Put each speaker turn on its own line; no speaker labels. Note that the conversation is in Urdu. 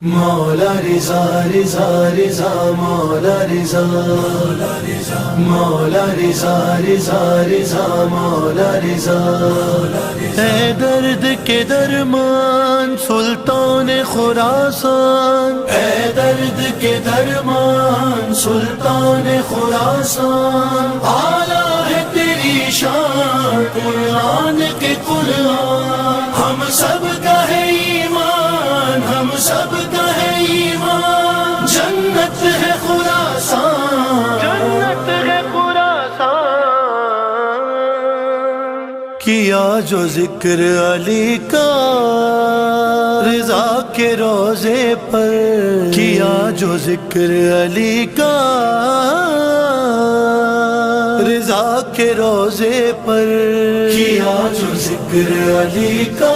مولا رضا رضا رضا مولا رضا مولا رضا رضا رضا مولا رضا اے درد کے درمان سلطان خراسان، اے درد کے درمان سلطان خراسان، اعلیٰ ہے تیری شان قرآن کے قرآن، ہم سب کا ہے ایمان، ہم سب کا ہے ایمان، جنت ہے خراسان، جنت ہے خراسان، کیا جو ذکر علی کا رضا کے روزے پر، کیا جو ذکر علی کا رضا کے روزے پر، کیا جو ذکر علی کا